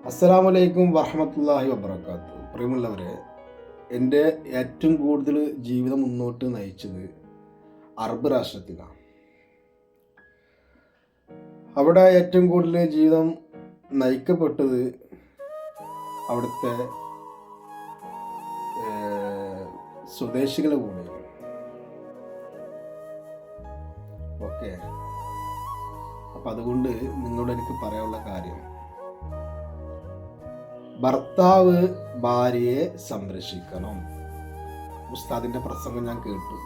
അസ്സലാമു അലൈക്കും വറഹ്മത്തുള്ളാഹി വബറകാതുഹു. പ്രിയമുള്ളവരെ, എൻ്റെ ഏറ്റവും കൂടുതൽ ജീവിതം മുന്നോട്ട് നയിച്ചത് അറബ് രാഷ്ട്രത്തിലാണ്. അവിടെ ഏറ്റവും കൂടുതൽ ജീവിതം നയിക്കപ്പെട്ടത് അവിടുത്തെ സ്വദേശികളെ കൂടെ. ഓക്കെ, അപ്പം അതുകൊണ്ട് നിങ്ങളോട് എനിക്ക് പറയാനുള്ള കാര്യം, ഭർത്താവ് ഭാര്യയെ സംരക്ഷിക്കണം. ഉസ്താദിൻ്റെ പ്രസംഗം ഞാൻ കേട്ടു.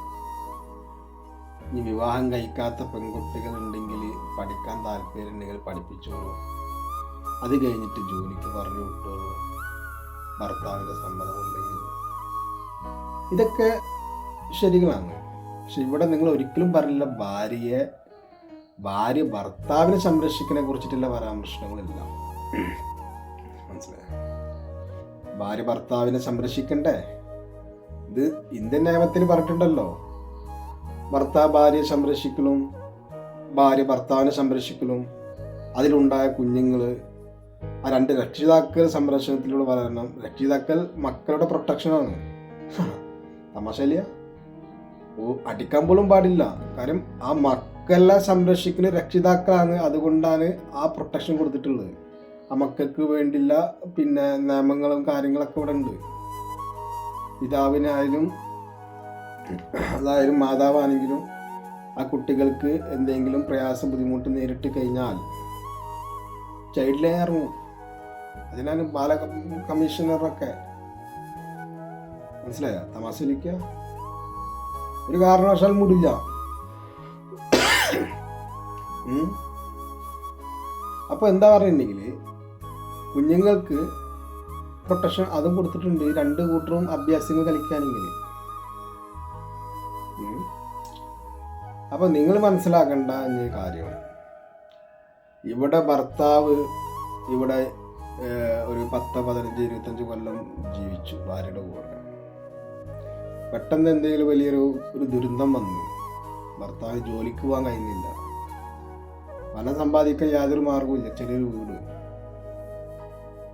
ഇനി വിവാഹം കഴിക്കാത്ത പെൺകുട്ടികൾ ഉണ്ടെങ്കിൽ, പഠിക്കാൻ താല്പര്യം ഉണ്ടെങ്കിൽ പഠിപ്പിച്ചോളൂ, അത് കഴിഞ്ഞിട്ട് ജോലിക്ക് പറഞ്ഞു വിട്ടോളൂ, ഭർത്താവിൻ്റെ സമ്മതം ഉണ്ടെങ്കിൽ. ഇതൊക്കെ ശരികളാണ്. പക്ഷെ ഇവിടെ നിങ്ങൾ ഒരിക്കലും പറയില്ല ഭാര്യ ഭർത്താവിനെ സംരക്ഷിക്കുന്നതിനെ കുറിച്ചിട്ടുള്ള പരാമർശങ്ങളില്ല. മനസ്സിലായോ? ഭാര്യ ഭർത്താവിനെ സംരക്ഷിക്കണ്ടേ? ഇത് ഇന്ത്യൻ നിയമത്തിൽ പറഞ്ഞിട്ടുണ്ടല്ലോ, ഭർത്താവ് ഭാര്യയെ സംരക്ഷിക്കലും ഭാര്യ ഭർത്താവിനെ സംരക്ഷിക്കലും അതിലുണ്ടായ കുഞ്ഞുങ്ങൾ, ആ രണ്ട് രക്ഷിതാക്കൾ സംരക്ഷണത്തിലൂടെ വളരണം. രക്ഷിതാക്കൾ മക്കളുടെ പ്രൊട്ടക്ഷനാണ്. തമാശയില്ല. അടിക്കാൻ പോലും പാടില്ല. കാര്യം ആ മക്കളെ സംരക്ഷിക്കുന്ന രക്ഷിതാക്കളാണ്. അതുകൊണ്ടാണ് ആ പ്രൊട്ടക്ഷൻ കൊടുത്തിട്ടുള്ളത്. ആ മക്കൾക്ക് വേണ്ടിയുള്ള പിന്നെ നിയമങ്ങളും കാര്യങ്ങളൊക്കെ ഇവിടെ ഉണ്ട്. പിതാവിനായാലും അതായാലും മാതാവാണെങ്കിലും ആ കുട്ടികൾക്ക് എന്തെങ്കിലും പ്രയാസം ബുദ്ധിമുട്ട് നേരിട്ട് കഴിഞ്ഞാൽ ചൈൽഡ് ലൈൻ ഇറങ്ങും. അതിനാണ് ബാല കമ്മീഷണറൊക്കെ. മനസ്സിലായ? തമാശയിലിരിക്കുക. ഒരു കാരണവശാൽ മുടില്ല. അപ്പോൾ എന്താ പറയുന്നുണ്ടെങ്കിൽ, കുഞ്ഞുങ്ങൾക്ക് പ്രൊട്ടക്ഷൻ അതും കൊടുത്തിട്ടുണ്ട്. രണ്ട് കൂട്ടരും അഭ്യാസങ്ങൾ കളിക്കാനെങ്കിൽ. അപ്പോൾ നിങ്ങൾ മനസ്സിലാക്കേണ്ട ഈ കാര്യം, ഇവിടെ ഭർത്താവ് ഇവിടെ ഒരു 10, 15, 25 കൊല്ലം ജീവിച്ചു ഭാര്യയുടെ കൂടെ. പെട്ടെന്ന് എന്തെങ്കിലും വലിയൊരു ദുരന്തം വന്നു, ഭർത്താവ് ജോലിക്ക് പോകാൻ കഴിയുന്നില്ല, പണം സമ്പാദിക്കാൻ യാതൊരു മാർഗവുമില്ല, ചെറിയൊരു വീട്.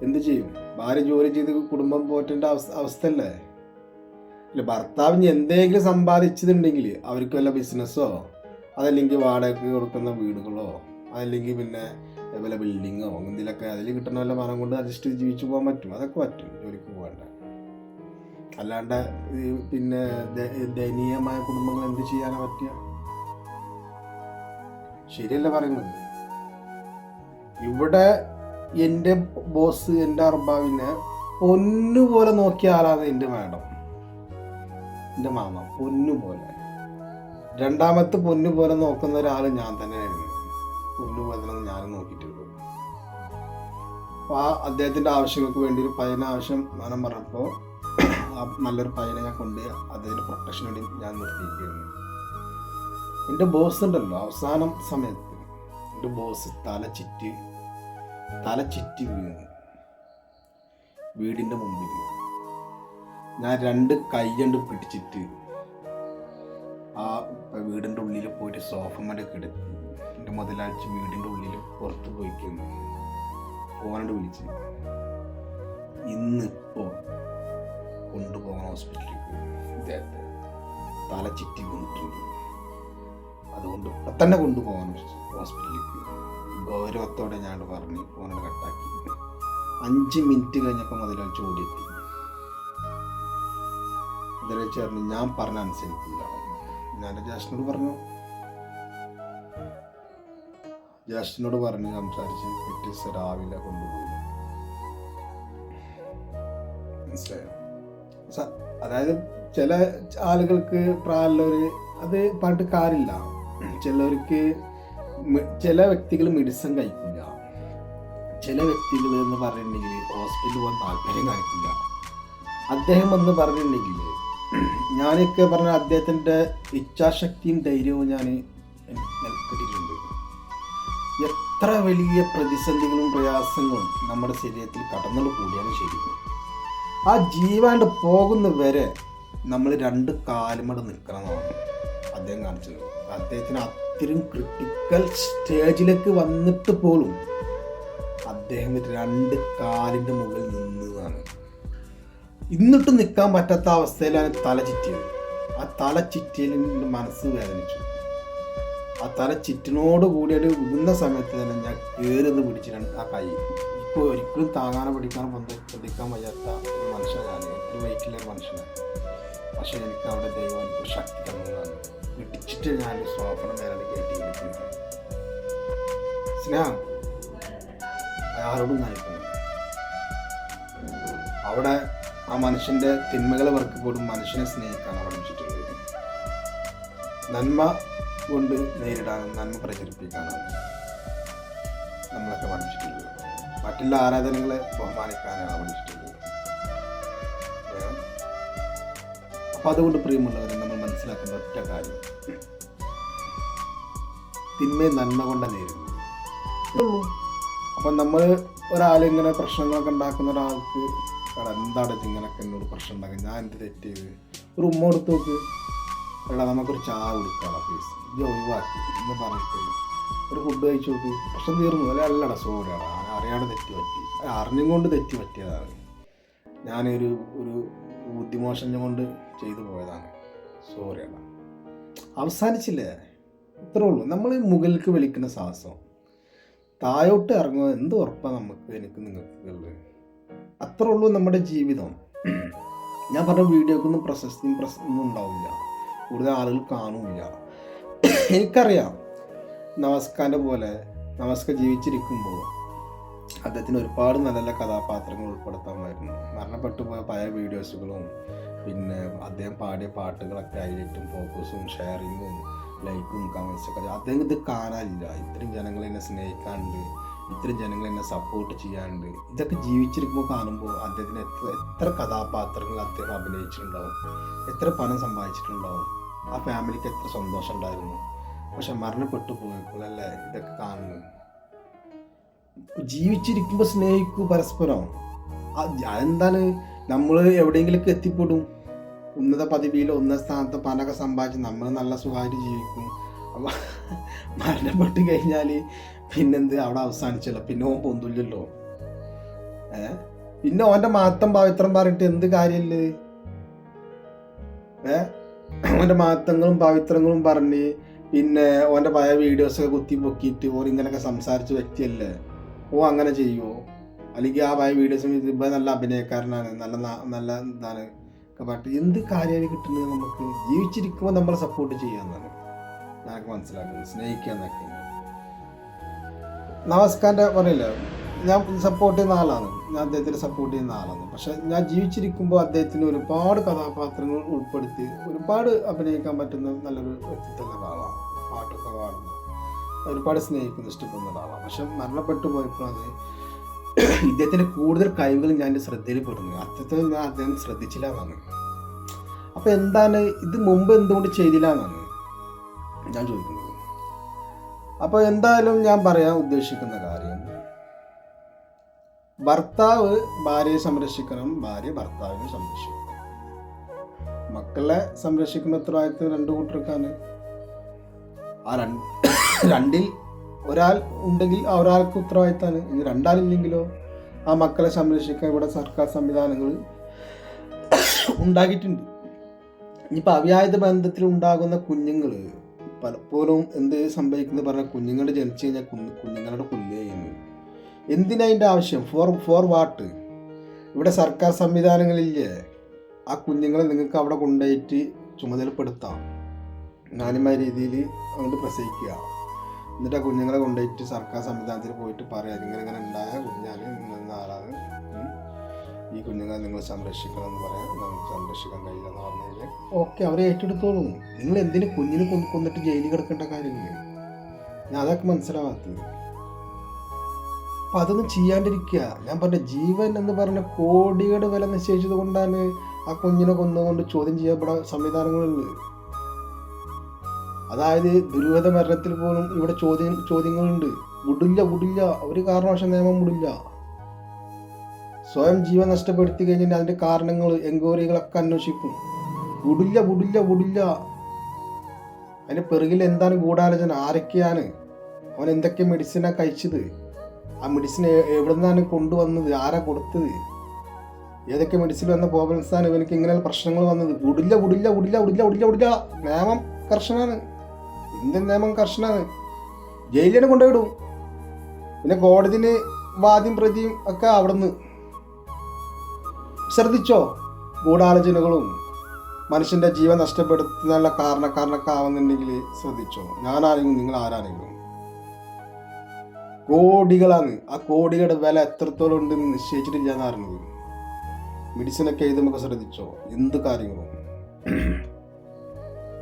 എന്ത് ചെയ്യും? ഭാര്യ ജോലി ചെയ്ത് കുടുംബം പോറ്റേണ്ട അവസ്ഥയല്ലേ? അല്ല, ഭർത്താവിന് എന്തെങ്കിലും സമ്പാദിച്ചതുണ്ടെങ്കിൽ അവർക്ക് വല്ല ബിസിനസ്സോ, അതല്ലെങ്കിൽ വാടകയ്ക്ക് കൊടുക്കുന്ന വീടുകളോ, അതല്ലെങ്കിൽ പിന്നെ വല്ല ബിൽഡിങ്ങോ എന്തെങ്കിലുമൊക്കെ അതിൽ കിട്ടുന്ന വല്ല മരം കൊണ്ട് അഡ്ജസ്റ്റ് ചെയ്ത് ജീവിച്ചു പോകാൻ പറ്റും. അതൊക്കെ പറ്റും ജോലിക്ക് പോകേണ്ട. അല്ലാണ്ട് പിന്നെ ദയനീയമായ കുടുംബങ്ങൾ എന്ത് ചെയ്യാനാ പറ്റുക? ശരിയല്ല പറയുന്നത്. ഇവിടെ എൻ്റെ ബോസ്, എൻ്റെ അർബാവിനെ പൊന്നുപോലെ നോക്കിയ ആളാണ് എൻ്റെ മാഡം, എൻ്റെ മാമ. പൊന്നുപോലെ. രണ്ടാമത്തെ പൊന്നുപോലെ നോക്കുന്ന ഒരാൾ ഞാൻ തന്നെയായിരുന്നു. പൊന്നുപോലെ തന്നെ ഞാൻ നോക്കിയിട്ടുള്ളൂ. അപ്പോൾ ആ അദ്ദേഹത്തിൻ്റെ ആവശ്യങ്ങൾക്ക് വേണ്ടി ഒരു പയ്യനെ ആവശ്യം മനം പറഞ്ഞപ്പോൾ നല്ലൊരു പയ്യനെ ഞാൻ കൊണ്ട് അദ്ദേഹത്തിൻ്റെ പ്രൊട്ടക്ഷന് വേണ്ടി ഞാൻ നിർത്തിയിരിക്കുകയായിരുന്നു. എൻ്റെ ബോസ് ഉണ്ടല്ലോ, അവസാനം സമയത്ത് എൻ്റെ ബോസ് തല ചുറ്റി വീണു വീടിൻ്റെ മുമ്പിൽ. ഞാൻ 2 കൈ കൊണ്ട് പിടിച്ചിട്ട് ആ വീടിൻ്റെ ഉള്ളിൽ പോയിട്ട് സോഫമേൽ കിടത്തി. എൻ്റെ മുതലാഴ്ച വീടിൻ്റെ ഉള്ളിൽ പുറത്ത് പോയിക്കുന്നു. ഫോനോട് വിളിച്ച്, ഇന്നിപ്പോൾ കൊണ്ടുപോകണം ഹോസ്പിറ്റലിലേക്ക്, ഇദ്ദേഹത്തെ തല ചുറ്റി വീണിട്ടുണ്ട്, അതുകൊണ്ട് ഇപ്പം തന്നെ കൊണ്ടുപോകണം ഹോസ്പിറ്റലിലേക്ക്. ഗൗരവത്തോടെ ഞാൻ പറഞ്ഞ് ഫോനോട് കട്ടാക്കി. 5 മിനിറ്റ് കഴിഞ്ഞപ്പോൾ മുതലാഴ്ച ഓടിയെത്തി. മുതലാഴ്ച പറഞ്ഞു, ഞാൻ പറഞ്ഞ അനുസരിക്കില്ല. ഞാൻ എൻ്റെ ജ്യേഷ്ഠനോട് പറഞ്ഞ് സംസാരിച്ച് പിറ്റേ ദിവസം രാവിലെ കൊണ്ടുപോയി. മനസ്സിലായോ? അതായത് ചില ആളുകൾക്ക് പ്രായമുള്ളവർ അത് പറഞ്ഞിട്ട് കാര്യമില്ല. ചില വ്യക്തികൾ മെഡിസിൻ കഴിക്കില്ല. ചില വ്യക്തികൾ എന്ന് പറഞ്ഞിട്ടുണ്ടെങ്കിൽ ഹോസ്പിറ്റലിൽ പോകാൻ താല്പര്യം കാണിക്കില്ല. അദ്ദേഹം എന്ന് പറഞ്ഞിട്ടുണ്ടെങ്കിൽ, ഞാനൊക്കെ പറഞ്ഞ അദ്ദേഹത്തിൻ്റെ ഇച്ഛാശക്തിയും ധൈര്യവും ഞാൻ കിട്ടിയിട്ടുണ്ട്. എത്ര വലിയ പ്രതിസന്ധികളും പ്രയാസങ്ങളും നമ്മുടെ ശരീരത്തിൽ കടന്നു കൂടിയാലും ശരി, ആ ജീവാണ്ട് പോകുന്ന വരെ നമ്മൾ 2 കാലുമടെ നിൽക്കണമെന്നാണ് അദ്ദേഹം കാണിച്ചത്. അദ്ദേഹത്തിന് അത്രയും ക്രിട്ടിക്കൽ സ്റ്റേജിലേക്ക് വന്നിട്ട് പോലും അദ്ദേഹം 2 കാലിൻ്റെ മുകളിൽ നിന്നതാണ്. എന്നിട്ടും നിൽക്കാൻ പറ്റാത്ത അവസ്ഥയിലാണ് തല ചുറ്റിയത്. ആ തല ചുറ്റിയിൽ മനസ്സ് വേദനിച്ചു. ആ തല ചുറ്റിനോട് കൂടി ഒരു വിടുന്ന സമയത്ത് തന്നെ ഞാൻ കയറിന്ന് പിടിച്ചിട്ടാണ് ആ കൈ. ഇപ്പോൾ ഒരിക്കലും താങ്ങാനോ പിടിക്കാനോ ശ്രദ്ധിക്കാൻ വയ്യാത്ത ഒരു മനുഷ്യനാണ്, ഒരു വെയിറ്റിലെ മനുഷ്യനാണ്. പക്ഷെ എനിക്ക് അവിടെ ദൈവം എനിക്ക് ശക്തി തന്നതാണ്. പിടിച്ചിട്ട് ഞാൻ സോഫയുടെ മേലെ കയറ്റി ഇരിക്കുന്നത്. സ്നേഹം ആരോടും കാണിക്കുന്നു. അവിടെ ആ മനുഷ്യൻ്റെ തിന്മകളെ വർക്ക് പോലും മനുഷ്യനെ സ്നേഹിക്കാനാണ് പഠിപ്പിച്ചിട്ടുള്ളത്. നന്മ കൊണ്ട് നേരിടാനും നന്മ പ്രചരിപ്പിക്കാനാണ് നമ്മളൊക്കെ പഠിപ്പിച്ചിട്ടുള്ളത്. മറ്റുള്ള ആരാധനകളെ ബഹുമാനിക്കാനാണ് പഠിച്ചിട്ടുള്ളത്. അപ്പം അതുകൊണ്ട് പ്രിയമുള്ളവരെ നമ്മൾ മനസ്സിലാക്കേണ്ട ഒറ്റ കാര്യം, തിന്മയെ നന്മ കൊണ്ട് നേരിടുന്നു. അപ്പം നമ്മൾ ഒരാളിങ്ങനെ പ്രശ്നങ്ങളൊക്കെ ഉണ്ടാക്കുന്ന ഒരാൾക്ക് എന്താണ് ഇങ്ങനെയൊക്കെ എന്നോട് പ്രശ്നം ഉണ്ടാക്കുക, ഞാൻ എന്ത് തെറ്റ് ചെയ്ത്, ഒരു ഉമ്മ കൊടുത്ത് നോക്ക്, എടാ നമുക്കൊരു ചായ കുടിക്കാം പ്ലീസ്, ഇത് ഒഴിവാക്കി എന്ന് പറഞ്ഞിട്ട് ഒരു ഫുഡ് കഴിച്ചു നോക്ക്, പ്രശ്നം തീർന്നു. അല്ലെ അല്ലടാ സോറിയാണ്, അറിയാതെ തെറ്റ് പറ്റി, അറിഞ്ഞും കൊണ്ട് തെറ്റ് പറ്റിയതാണ്, ഞാനൊരു ബുദ്ധിമോശം കൊണ്ട് ചെയ്തു പോയതാണ്, സോറിയാണ്, അവസാനിച്ചില്ലേ? ഇത്രേ ഉള്ളൂ. നമ്മൾ മുകളിലേക്ക് വലിക്കുന്ന സാഹസം, താഴോട്ട് ഇറങ്ങുക എന്ത് ഉറപ്പാണ് നമുക്ക്, എനിക്ക് നിങ്ങൾക്ക് ഉള്ളത്. അത്രേ ഉള്ളൂ നമ്മുടെ ജീവിതം. ഞാൻ പറഞ്ഞ വീഡിയോക്കൊന്നും പ്രശസ്തിയും ഒന്നും ഉണ്ടാവില്ല, കൂടുതൽ ആളുകൾ കാണില്ല. എനിക്കറിയാം നമസ്കാരൻ്റെ പോലെ നമസ്കാർ ജീവിച്ചിരിക്കുമ്പോൾ അദ്ദേഹത്തിന് ഒരുപാട് നല്ല നല്ല കഥാപാത്രങ്ങൾ ഉൾപ്പെടുത്താമായിരുന്നു. മരണപ്പെട്ടു പോയ പഴയ വീഡിയോസുകളും പിന്നെ അദ്ദേഹം പാടിയ പാട്ടുകളൊക്കെ ഹൈലൈറ്റും ഫോക്കസും ഷെയറിങ്ങും ലൈക്കും കമൻസൊക്കെ അദ്ദേഹം ഇത് കാണാനില്ല. ഇത്രയും ജനങ്ങൾ എന്നെ സ്നേഹിക്കാനുണ്ട്, ഇത്രയും ജനങ്ങൾ എന്നെ സപ്പോർട്ട് ചെയ്യാനുണ്ട്. ഇതൊക്കെ ജീവിച്ചിരിക്കുമ്പോൾ കാണുമ്പോൾ അദ്ദേഹത്തിന് എത്ര കഥാപാത്രങ്ങൾ അദ്ദേഹം അഭിനയിച്ചിട്ടുണ്ടാവും, എത്ര പണം സമ്പാദിച്ചിട്ടുണ്ടാവും, ആ ഫാമിലിക്ക് എത്ര സന്തോഷം ഉണ്ടായിരുന്നു. പക്ഷെ മരണപ്പെട്ടു പോയപ്പോൾ അല്ലേ ഇതൊക്കെ കാണുന്നു. ജീവിച്ചിരിക്കുമ്പോൾ സ്നേഹിക്കൂ പരസ്പരം. അതെന്താണ്, നമ്മൾ എവിടെയെങ്കിലൊക്കെ എത്തിപ്പെടും, ഉന്നത പദവിയിലോ ഉന്നത സ്ഥാനത്ത് പണമൊക്കെ സമ്പാദിച്ച് നമ്മൾ നല്ല സുഖമായിട്ട് ജീവിക്കും. അപ്പം മരണപ്പെട്ട് കഴിഞ്ഞാൽ പിന്നെന്ത്, അവിടെ അവസാനിച്ചല്ലോ, പിന്നെ ഓൻ പൊന്തില്ലല്ലോ. പിന്നെ ഓൻ്റെ മാത്രം പവിത്രം പറഞ്ഞിട്ട് എന്ത് കാര്യമില്ലേ? ഓൻ്റെ മഹത്വങ്ങളും പവിത്രങ്ങളും പറഞ്ഞ് പിന്നെ ഓൻ്റെ പഴയ വീഡിയോസൊക്കെ കുത്തി പൊക്കിയിട്ട് ഓൻ ഇങ്ങനെയൊക്കെ സംസാരിച്ച വ്യക്തിയല്ലേ, ഓ അങ്ങനെ ചെയ്യുമോ? അല്ലെങ്കിൽ ആ പഴയ വീഡിയോസ് ഇപ്പം നല്ല അഭിനയക്കാരനാണ്, നല്ല എന്താണ് ഒക്കെ പറഞ്ഞിട്ട് എന്ത് കാര്യമാണ് കിട്ടുന്നത്? നമുക്ക് ജീവിച്ചിരിക്കുമ്പോൾ നമ്മളെ സപ്പോർട്ട് ചെയ്യാമെന്നാണ് ഞാനൊക്കെ മനസ്സിലാക്കുന്നത്, സ്നേഹിക്കുക എന്നൊക്കെ. നമസ്കാരൻ്റെ പറയില്ല, ഞാൻ സപ്പോർട്ട് ചെയ്യുന്ന ആളാണ്, ഞാൻ അദ്ദേഹത്തിന് സപ്പോർട്ട് ചെയ്യുന്ന ആളാണ്. പക്ഷെ ഞാൻ ജീവിച്ചിരിക്കുമ്പോൾ അദ്ദേഹത്തിന് ഒരുപാട് കഥാപാത്രങ്ങൾ ഉൾപ്പെടുത്തി ഒരുപാട് അഭിനയിക്കാൻ പറ്റുന്ന നല്ലൊരു വ്യക്തിത്വമുള്ള ആളാണ്, പാട്ടൊക്കെ പാടുന്ന, ഒരുപാട് സ്നേഹിക്കുന്ന ഇഷ്ടപ്പെടുന്ന ഒരാളാണ്. പക്ഷെ മരണപ്പെട്ടു പോയപ്പോഴത് ഇദ്ദേഹത്തിൻ്റെ കൂടുതൽ കഴിവുകൾ ഞാൻ എൻ്റെ ശ്രദ്ധയിൽ പെടുന്നു. അത്രത്തോളം ഞാൻ അദ്ദേഹം ശ്രദ്ധിച്ചില്ല എന്നാണ്. അപ്പോൾ എന്താണ് ഇത് മുമ്പ് എന്തുകൊണ്ട് ചെയ്തില്ല എന്നാണ് ഞാൻ ചോദിക്കുന്നത്. അപ്പോൾ എന്തായാലും ഞാൻ പറയാൻ ഉദ്ദേശിക്കുന്ന കാര്യം, ഭർത്താവ് ഭാര്യയെ സംരക്ഷിക്കണം, ഭാര്യ ഭർത്താവിനെ സംരക്ഷിക്കണം. മക്കളെ സംരക്ഷിക്കുന്ന ഉത്തരവാദിത്വം 2 കൂട്ടർക്കാണ്. ആ രണ്ടിൽ ഒരാൾ ഉണ്ടെങ്കിൽ ആ ഒരാൾക്ക് ഉത്തരവാദിത്തമാണ്. ഇനി 2 ആളില്ലെങ്കിലോ ആ മക്കളെ സംരക്ഷിക്കാൻ ഇവിടെ സർക്കാർ സംവിധാനങ്ങൾ ഉണ്ടാക്കിയിട്ടുണ്ട്. ഇനിയിപ്പോൾ അവിവാഹിത ബന്ധത്തിൽ ഉണ്ടാകുന്ന കുഞ്ഞുങ്ങൾ പലപ്പോഴും എന്ത് സംഭവിക്കുന്നത് പറഞ്ഞാൽ, കുഞ്ഞുങ്ങൾ ജനിച്ചു കഴിഞ്ഞാൽ കുഞ്ഞുങ്ങളുടെ കൊല്ലുക ചെയ്യുന്നു. എന്തിനതിൻ്റെ ആവശ്യം? For what? ഇവിടെ സർക്കാർ സംവിധാനങ്ങളില്ലേ, ആ കുഞ്ഞുങ്ങളെ നിങ്ങൾക്ക് അവിടെ കൊണ്ടുപോയിട്ട് ചുമതലപ്പെടുത്താം, മാന്യമായ രീതിയിൽ അങ്ങോട്ട് പ്രസവിക്കുക. എന്നിട്ട് ആ കുഞ്ഞുങ്ങളെ കൊണ്ടുപോയിട്ട് സർക്കാർ സംവിധാനത്തിൽ പോയിട്ട് പറയാം, ഇങ്ങനെ ഉണ്ടായ കുഞ്ഞാണ്, ഇന്ന ആളാണ്, ഈ കുഞ്ഞുങ്ങളെ നിങ്ങൾ സംരക്ഷിക്കണം എന്ന് പറയാം, നമുക്ക് സംരക്ഷിക്കാൻ കഴിയില്ല എന്ന് പറഞ്ഞു കഴിഞ്ഞാൽ ഓക്കെ, അവരെ ഏറ്റെടുത്തോളൂ. നിങ്ങൾ എന്തിനു കുഞ്ഞിനെ കൊന്നിട്ട് ജയിലിൽ കിടക്കേണ്ട കാര്യമില്ല. ഞാൻ അതൊക്കെ മനസ്സിലാവാത്തത്. അപ്പം അതൊന്നും ചെയ്യാണ്ടിരിക്കുക. ഞാൻ പറഞ്ഞ ജീവൻ എന്ന് പറഞ്ഞ കോടികളുടെ വില നിശ്ചയിച്ചത് കൊണ്ടാണ് ആ കുഞ്ഞിനെ കൊന്നുകൊണ്ട് ചോദ്യം ചെയ്യപ്പെടാൻ സംവിധാനങ്ങളുള്ളത്. അതായത് ദുരൂഹത മരണത്തിൽ പോലും ഇവിടെ ചോദ്യങ്ങളുണ്ട്. വിടില്ല, ഒരു കാരണവശാലും നിയമം വിടില്ല. സ്വയം ജീവൻ നഷ്ടപ്പെടുത്തി കഴിഞ്ഞാൽ അതിൻ്റെ കാരണങ്ങൾ എൻക്വയറികളൊക്കെ അന്വേഷിക്കും. വിടില്ല. അതിൻ്റെ പിറകിൽ എന്താണ് ഗൂഢാലോചന, ആരൊക്കെയാണ്, അവൻ എന്തൊക്കെ മെഡിസിനാണ് കഴിച്ചത്, ആ മെഡിസിൻ എവിടെ നിന്നാണ് കൊണ്ടുവന്നത്, ആരാ കൊടുത്തത്, ഏതൊക്കെ മെഡിസിൻ വന്ന പ്രോബ്ലംസാണ് ഇവനക്ക് ഇങ്ങനെയുള്ള പ്രശ്നങ്ങൾ വന്നത്. വിടില്ല. നിയമം കർശനാണ്, ഇന്ത്യൻ നിയമം കർശനാണ്. ജയിലിനെ കൊണ്ടുപോയിടും. പിന്നെ കോടതിന് വാദ്യം പ്രതിയും ഒക്കെ അവിടുന്ന്. ശ്രദ്ധിച്ചോ, ഗൂഢാലോചനകളും മനുഷ്യൻ്റെ ജീവൻ നഷ്ടപ്പെടുത്തുന്നുള്ള കാരണക്കാരനൊക്കെ ആവുന്നുണ്ടെങ്കിൽ ശ്രദ്ധിച്ചോ. ഞാനാണെങ്കിലും നിങ്ങൾ ആരാണെങ്കിലും കോടികളാണ്. ആ കോടികളുടെ വില എത്രത്തോളം ഉണ്ടെന്ന് നിശ്ചയിച്ചിട്ടില്ല എന്ന് അറിഞ്ഞത്. മെഡിസിനൊക്കെ എഴുതുമ്പോൾ ശ്രദ്ധിച്ചോ, എന്ത് കാര്യങ്ങളും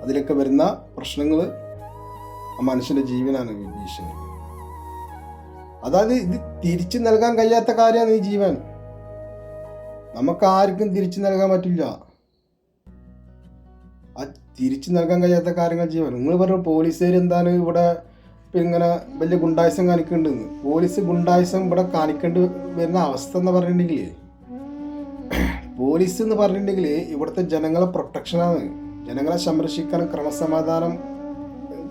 അതിലൊക്കെ വരുന്ന പ്രശ്നങ്ങൾ ആ മനുഷ്യൻ്റെ ജീവനാണ് ഭീഷണി. അതായത് ഇത് തിരിച്ചു നൽകാൻ കഴിയാത്ത കാര്യമാണ് ഈ ജീവൻ. നമുക്ക് ആർക്കും തിരിച്ചു നൽകാൻ പറ്റില്ല. ആ തിരിച്ചു നൽകാൻ കഴിയാത്ത കാര്യങ്ങൾ ജീവൻ. നിങ്ങൾ പറഞ്ഞു പോലീസുകാർ എന്താണ് ഇവിടെ ഇങ്ങനെ വലിയ ഗുണ്ടായുസം കാണിക്കേണ്ടതെന്ന്. പോലീസ് ഗുണ്ടായുസം ഇവിടെ കാണിക്കേണ്ടി വരുന്ന അവസ്ഥ എന്ന് പറഞ്ഞിട്ടുണ്ടെങ്കിൽ, പോലീസ് എന്ന് പറഞ്ഞിട്ടുണ്ടെങ്കിൽ ഇവിടുത്തെ ജനങ്ങളെ പ്രൊട്ടക്ഷനാണ്, ജനങ്ങളെ സംരക്ഷിക്കാൻ ക്രമസമാധാനം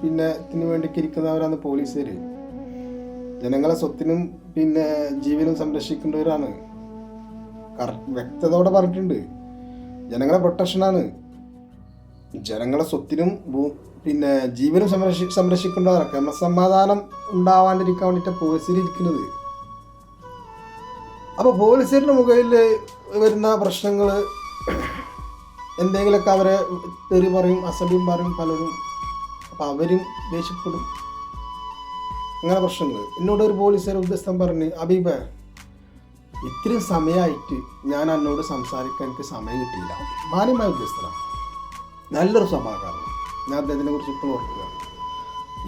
ഇതിനു വേണ്ടിക്ക് ഇരിക്കുന്നവരാണ് പോലീസുകാർ. ജനങ്ങളെ സ്വത്തിനും ജീവനും സംരക്ഷിക്കേണ്ടവരാണ്. വ്യക്തതയോടെ പറഞ്ഞിട്ടുണ്ട്. ജനങ്ങളെ പ്രൊട്ടക്ഷനാണ്, ജനങ്ങളെ സ്വത്തിനും ജീവനും സംരക്ഷിക്കേണ്ടവരാണ്. ക്രമസമാധാനം ഉണ്ടാവാണ്ടിരിക്കാൻ വേണ്ടിയിട്ട് പോലീസിൽ ഇരിക്കുന്നത്. അപ്പോൾ പോലീസുകാരുടെ മുകളിൽ വരുന്ന പ്രശ്നങ്ങൾ എന്തെങ്കിലുമൊക്കെ അവരെ തെറി പറയും, അസഭ്യം പറയും പലരും. അപ്പം അവരും ദേഷ്യപ്പെടും. അങ്ങനെ പ്രശ്നങ്ങൾ. എന്നോടൊരു പോലീസുകാർ ഉദ്യോഗസ്ഥൻ പറഞ്ഞ്, അബീബ ഇത്രയും സമയമായിട്ട് ഞാൻ എന്നോട് സംസാരിക്കാൻ എനിക്ക് സമയം കിട്ടിയില്ല. മാന്യമായ ഉദ്യോഗസ്ഥനാണ്, നല്ലൊരു സ്വഭാവക്കാരനാണ്. ഞാൻ അദ്ദേഹത്തിനെ കുറിച്ച് ഇപ്പോൾ ഓർക്കുക.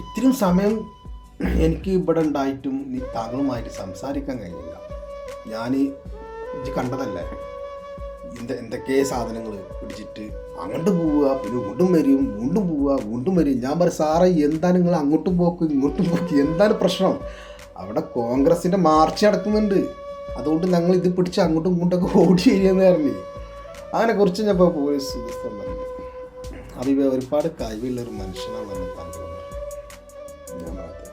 ഇത്രയും സമയം എനിക്ക് ഇവിടെ ഉണ്ടായിട്ടും താങ്കളുമായിട്ട് സംസാരിക്കാൻ കഴിഞ്ഞില്ല. ഞാൻ ഇത് കണ്ടതല്ലേ, എന്തൊക്കെ സാധനങ്ങൾ പിടിച്ചിട്ട് അങ്ങോട്ട് പോവുക, പിന്നെ വീണ്ടും വരും. ഞാൻ പറയും, സാറേ എന്താണ് നിങ്ങൾ അങ്ങോട്ടും പോക്കും ഇങ്ങോട്ടും പോക്കും, എന്താണ് പ്രശ്നം? അവിടെ കോൺഗ്രസിൻ്റെ മാർച്ച് നടക്കുന്നുണ്ട്, അതുകൊണ്ട് ഞങ്ങൾ ഇത് പിടിച്ച് അങ്ങോട്ടും ഇങ്ങോട്ടൊക്കെ ഓടി വരികയെന്ന് പറഞ്ഞു. അതിനെക്കുറിച്ച് ഞാൻ ഇപ്പോൾ പോലീസ് ഉദ്യോഗസ്ഥൻ പറഞ്ഞു, അബീബ ഒരുപാട് കഴിവുള്ളൊരു മനുഷ്യനാണെന്ന് താങ്കൾ ഞാൻ പറഞ്ഞത്.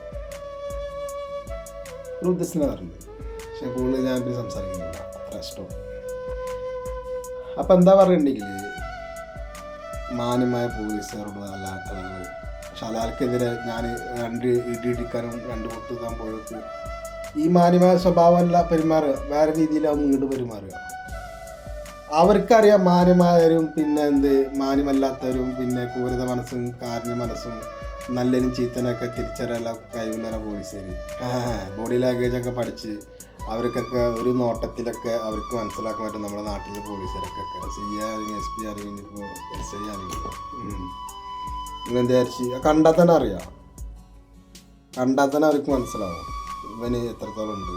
ഒരു ഉദ്യോഗസ്ഥനെ പറഞ്ഞത്. പക്ഷെ കൂടുതൽ ഞാൻ സംസാരിക്കുന്നില്ല, അത്ര ഇഷ്ടം. അപ്പം എന്താ പറയുന്നുണ്ടെങ്കിൽ, മാന്യമായ പോലീസുകാരോട് പക്ഷെ അയാൾക്കെതിരെ ഞാൻ 2 ഇടിക്കാനും 2 പൊട്ടുതാൻ പോയപ്പോൾ ഈ മാന്യമായ സ്വഭാവമല്ല പെരുമാറുക, വേറെ രീതിയിലാവും ഇങ്ങോട്ട് പെരുമാറുക. അവർക്കറിയാം മാന്യമായവരും മാന്യമല്ലാത്തവരും ക്രൂരത മനസ്സും കാരുണ്യ മനസ്സും നല്ലതിനും ചീത്തനൊക്കെ തിരിച്ചറിയാനുള്ള കഴിവുള്ള പോലീസുകാർ. ബോഡി ലാംഗ്വേജൊക്കെ പഠിച്ച് അവർക്കൊക്കെ ഒരു നോട്ടത്തിലൊക്കെ അവർക്ക് മനസ്സിലാക്കാൻ പറ്റും. നമ്മുടെ നാട്ടിലെ പോലീസുകാരൊക്കെ CI ആണെങ്കിൽ SP ആണെങ്കിൽ ഇപ്പോൾ SI ആണെങ്കിൽ ഇവനെന്താ വിചാരിച്ച് കണ്ടാൽ തന്നെ അറിയാം, കണ്ടാൽ തന്നെ അവർക്ക് മനസ്സിലാവും ഇവന് എത്രത്തോളം ഉണ്ട്.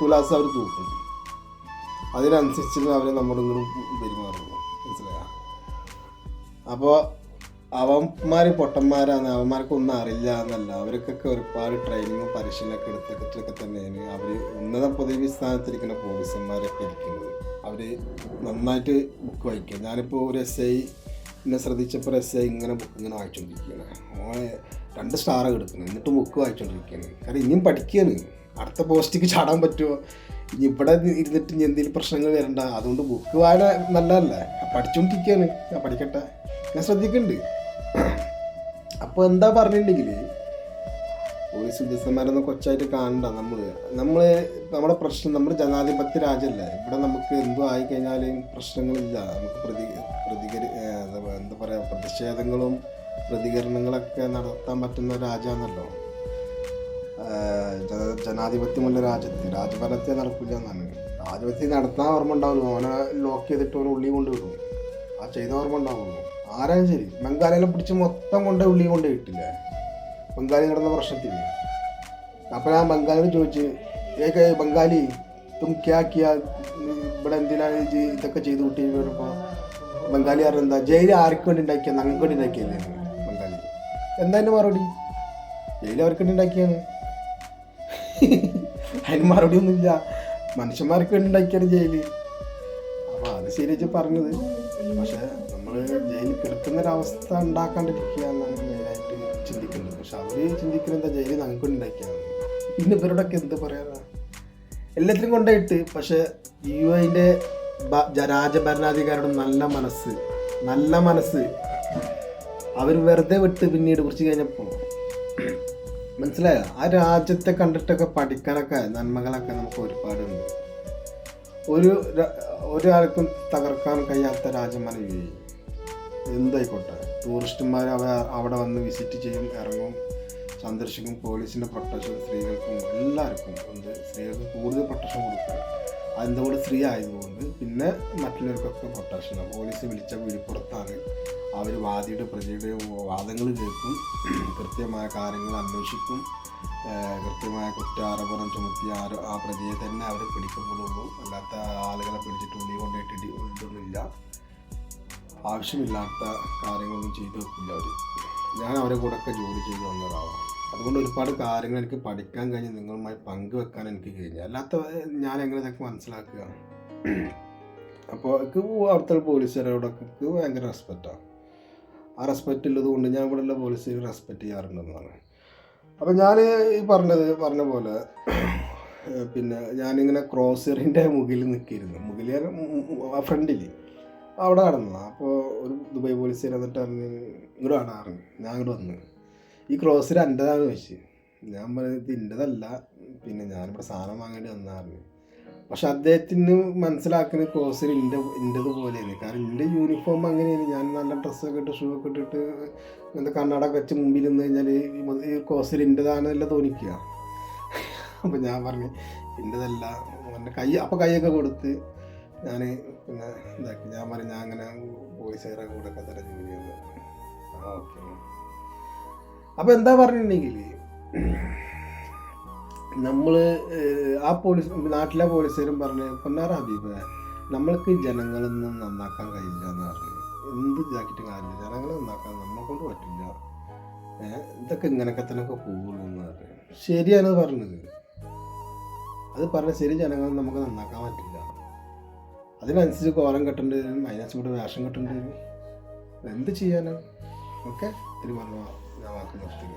തുലാസ് അവർ തൂക്കും. അതിനനുസരിച്ച് അവർ നമ്മുടെ ഇങ്ങോട്ടും പെരുമാറുള്ളൂ. മനസ്സിലായ? അപ്പോൾ അവന്മാർ പൊട്ടന്മാരാണ്, അവന്മാർക്കൊന്നും അറിയില്ല എന്നല്ല. അവർക്കൊക്കെ ഒരുപാട് ട്രെയിനിങ്ങും പരിശീലനമൊക്കെ എടുത്തിട്ടൊക്കെ തന്നെയാണ് അവർ ഉന്നത പദവി സ്ഥാനത്തിരിക്കുന്ന പോലീസന്മാരൊക്കെ ഇരിക്കുന്നത്. അവർ നന്നായിട്ട് ബുക്ക് വായിക്കുക. ഞാനിപ്പോൾ ഒരു SI എന്നെ ശ്രദ്ധിച്ചപ്പോൾ SI ഇങ്ങനെ വായിച്ചുകൊണ്ടിരിക്കുകയാണ്. ഓനെ 2 സ്റ്റാർ എടുക്കുന്നത്, എന്നിട്ട് ബുക്ക് വായിച്ചുകൊണ്ടിരിക്കുകയാണ്. കാരണം ഇനിയും പഠിക്കുകയാണ്. അടുത്ത പോസ്റ്റിക്ക് ചാടാൻ പറ്റുമോ, ഇനി ഇവിടെ ഇരുന്നിട്ട് ഇനി എന്തെങ്കിലും പ്രശ്നങ്ങൾ വരണ്ട. അതുകൊണ്ട് ബുക്ക് വായന നല്ലതല്ലേ, പഠിച്ചുകൊണ്ടിരിക്കുകയാണ്. ഞാൻ പഠിക്കട്ടെ, ഞാൻ ശ്രദ്ധിക്കുന്നുണ്ട്. അപ്പോൾ എന്താ പറഞ്ഞിട്ടുണ്ടെങ്കിൽ, പോലീസ് ഉദ്യോഗസ്ഥന്മാരൊന്നും കൊച്ചായിട്ട് കാണണ്ട. നമ്മുടെ പ്രശ്നം, നമ്മുടെ ജനാധിപത്യ രാജ്യമല്ലേ, ഇവിടെ നമുക്ക് എന്തോ ആയിക്കഴിഞ്ഞാലും പ്രശ്നങ്ങളില്ല. നമുക്ക് പ്രതിഷേധങ്ങളും പ്രതികരണങ്ങളൊക്കെ നടത്താൻ പറ്റുന്ന രാജ്യമാണല്ലോ. ജനാധിപത്യമുള്ള രാജ്യത്ത് രാജഭരണത്തെ നടക്കില്ല എന്നാണ്. രാജഭരണത്തിൽ നടത്താൻ ഓർമ്മ ഉണ്ടാവുള്ളൂ. ഓനെ ലോക്ക് ചെയ്തിട്ട് ഓരോ ഉള്ളി കൊണ്ടുവിടും. ആ ചെയ്ത ഓർമ്മ ഉണ്ടാവുള്ളൂ. ആരായും ശരി. ബംഗാളികളെ പിടിച്ച് മൊത്തം ഉള്ളി കൊണ്ട് കിട്ടില്ലേ ബംഗാളി നടന്ന പ്രശ്നത്തിൽ. അപ്പോൾ ഞാൻ ബംഗാളിയോട് ചോദിച്ച്, ബംഗാളി തും ക്യാ കിയാ, ഇവിടെ എന്തിനാണ് ഇതൊക്കെ ചെയ്ത് കൂട്ടി വരുമ്പോൾ ബംഗാളി പറഞ്ഞ എന്താ, ജയിൽ ആർക്ക് വേണ്ടി ഉണ്ടാക്കിയാൽ ഞങ്ങൾക്ക് വേണ്ടി ഉണ്ടാക്കിയല്ലേ ബംഗാളി. എന്താ എൻ്റെ മറുപടി? ജയിൽ അവർക്ക് വേണ്ടി ഉണ്ടാക്കിയാണ്. അതിന് മറുപടി ഒന്നുമില്ല, മനുഷ്യന്മാർക്ക് വേണ്ടി ഉണ്ടാക്കിയാണ് ജയില്. അപ്പോൾ അത് ശരിയായിട്ട് പറഞ്ഞത്. പക്ഷെ നമ്മൾ ജയിലിൽ കിടക്കുന്നൊരവസ്ഥ ഉണ്ടാക്കാണ്ടിരിക്കുക എന്നാണ് മെയിനായിട്ട് ചിന്തിക്കുന്നത്. പക്ഷെ അവർ ചിന്തിക്കുന്നത് എന്താ, ജയില് ഞങ്ങൾക്ക് വേണ്ടി ഉണ്ടാക്കിയാണ്. പിന്നെ ഇവരോടൊക്കെ എന്ത് പറയാനാ? എല്ലാത്തിനും കൊണ്ടുപോയിട്ട്. പക്ഷെ UAE രാജഭരണാധികാരിയുടെ നല്ല മനസ്സ് അവർ വെറുതെ വിട്ട് പിന്നീട് കുറച്ച് കഴിഞ്ഞപ്പോൾ മനസ്സിലായോ? ആ രാജ്യത്തെ കണ്ടിട്ടൊക്കെ പഠിക്കാനൊക്കെ നന്മകളൊക്കെ നമുക്ക് ഒരുപാടുണ്ട്. ഒരാൾക്കും തകർക്കാൻ കഴിയാത്ത രാജ്യമാണ് UAE. എന്തായിക്കോട്ടെ, ടൂറിസ്റ്റുമാർ അവിടെ വന്ന് വിസിറ്റ് ചെയ്യും, ഇറങ്ങും, സന്ദർശിക്കും. പോലീസിൻ്റെ പ്രൊട്ടക്ഷൻ സ്ത്രീകൾക്കും എല്ലാവർക്കും ഉണ്ട്. സ്ത്രീകൾക്ക് കൂടുതൽ പ്രൊട്ടക്ഷൻ കൊടുക്കും. അതിൻ്റെ സ്ത്രീ ആയതുകൊണ്ട് പിന്നെ മറ്റുള്ളവർക്കൊക്കെ പ്രൊട്ടക്ഷനാണ്. പോലീസ് വിളിച്ച വിളിപ്പുറത്താണ്. അവർ വാദിയുടെ പ്രതിയുടെ വാദങ്ങൾ കേൾക്കും, കൃത്യമായ കാര്യങ്ങൾ അന്വേഷിക്കും. കൃത്യമായ കുറ്റാരോപണം ചുമത്തിയ ആ പ്രതിയെ തന്നെ അവർ പിടിക്കപ്പെടുള്ളൂ. അല്ലാത്ത ആളുകളെ പിടിച്ചിട്ട് ഉള്ളിൽ കൊണ്ടിട്ട് ഇതൊന്നുമില്ല. ആവശ്യമില്ലാത്ത കാര്യങ്ങളൊന്നും ചെയ്തു വെക്കില്ല അവർ. ഞാൻ അവരെ കൂടെയൊക്കെ ജോലി ചെയ്ത് വന്ന ഒരാളാണ്. അതുകൊണ്ട് ഒരുപാട് കാര്യങ്ങൾ എനിക്ക് പഠിക്കാൻ കഴിഞ്ഞ് നിങ്ങളുമായി പങ്കുവെക്കാൻ എനിക്ക് കഴിഞ്ഞു. അല്ലാത്ത ഞാൻ എങ്ങനെ ഇതൊക്കെ മനസ്സിലാക്കുക? അപ്പോൾ എനിക്ക് അവിടുത്തെ പോലീസുകാരോടൊക്കെ ഭയങ്കര റെസ്പെക്റ്റാണ്. ആ റെസ്പെക്റ്റ് ഉള്ളത് കൊണ്ട് ഞാൻ ഇവിടെയുള്ള പോലീസുകാർ റെസ്പെക്റ്റ് ചെയ്യാറുണ്ടെന്നാണ്. അപ്പോൾ ഞാൻ ഈ പറഞ്ഞ പോലെ പിന്നെ ഞാനിങ്ങനെ ക്രോസറിൻ്റെ മുകളിൽ നിൽക്കിയിരുന്നു. ആ ഫ്രണ്ടിൽ അവിടെ നടന്നു. അപ്പോൾ ഒരു ദുബായ് പോലീസുകാർ എന്നിട്ട് പറഞ്ഞ് ഇങ്ങോട്ട് കാണാറുണ്ട്. ഞാൻ അങ്ങോട്ട് വന്ന് ഈ ക്രോസറി എൻ്റെതാണെന്ന് ചോദിച്ചു. ഞാൻ പറഞ്ഞത് ഇത് എൻ്റെതല്ല, പിന്നെ ഞാനിവിടെ സാധനം വാങ്ങേണ്ടി വന്നായിരുന്നു. പക്ഷെ അദ്ദേഹത്തിന് മനസ്സിലാക്കുന്ന ക്രോസറി എൻ്റെത് പോലെയാണ്. കാരണം എൻ്റെ യൂണിഫോം അങ്ങനെയാണ്. ഞാൻ നല്ല ഡ്രസ്സൊക്കെ ഇട്ട് ഷൂ ഒക്കെ ഇട്ടിട്ട് ഇങ്ങനത്തെ കണ്ണാടൊക്കെ വെച്ച് മുമ്പിൽ നിന്ന് കഴിഞ്ഞാൽ ഈ ക്രോസറി എൻ്റെതാണെന്നല്ല തോന്നിക്കുക. അപ്പോൾ ഞാൻ പറഞ്ഞു എൻ്റെതല്ല. കൈയൊക്കെ കൊടുത്ത് ഞാൻ പിന്നെ ഇതാക്കി. ഞാൻ പറഞ്ഞു ഞാൻ അങ്ങനെ പോലീസുകാരുടെ കൂടെ ഒക്കെ തരം ജോലി ചെയ്യുന്നത്. ഓക്കെ. അപ്പോൾ എന്താ പറഞ്ഞിട്ടുണ്ടെങ്കിൽ നമ്മൾ ആ നാട്ടിലെ പോലീസുകാരും പറഞ്ഞ് പൊന്നാറ ഹബീബ് നമ്മൾക്ക് ജനങ്ങളൊന്നും നന്നാക്കാൻ കഴിയില്ല എന്ന് പറഞ്ഞു. എന്ത് ഇതാക്കിയിട്ട് കാര്യമില്ല, ജനങ്ങളെ നന്നാക്കാൻ നമ്മളെ കൊണ്ട് പറ്റില്ല, ഇതൊക്കെ ഇങ്ങനെയൊക്കെ തന്നെ പോകുള്ളൂ എന്ന് പറഞ്ഞു. ശരിയാണ് പറഞ്ഞത്. അത് പറഞ്ഞ ശരി, ജനങ്ങൾ നമുക്ക് നന്നാക്കാൻ പറ്റില്ല. അതിനനുസരിച്ച് കോലം കെട്ടേണ്ടി വരും, അതിനനുസരിച്ച് കൂടെ വേഷം കെട്ടേണ്ടി വരും. എന്ത് ചെയ്യാനാണ്? ഓക്കെ, ഇത്തിരി പറഞ്ഞു ഞാൻ വാക്ക് നിർത്തുക.